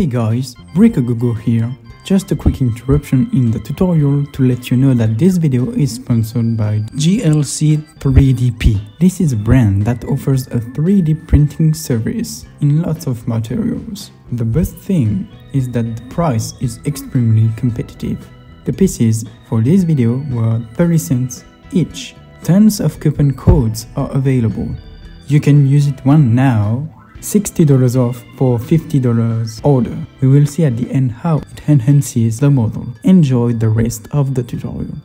Hey guys, Brick Agogo here. Just a quick interruption in the tutorial to let you know that this video is sponsored by GLC 3DP. This is a brand that offers a 3D printing service in lots of materials. The best thing is that the price is extremely competitive. The pieces for this video were 30 cents each. Tons of coupon codes are available. You can use it one now. $60 off for $50 order. We will see at the end how it enhances the model. Enjoy the rest of the tutorial.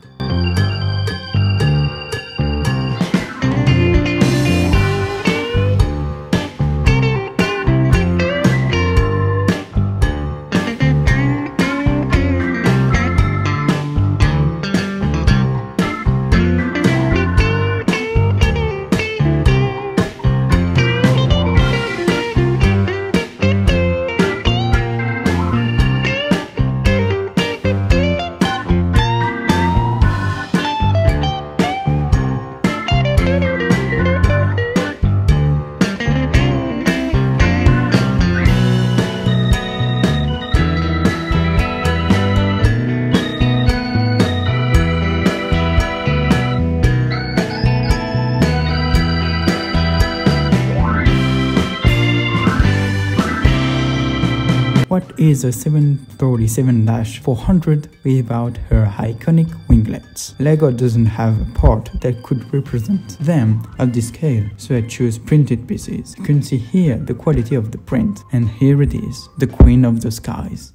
What is a 737-400 without her iconic winglets? LEGO doesn't have a part that could represent them at this scale, so I chose printed pieces. You can see here the quality of the print, and here it is, the Queen of the Skies.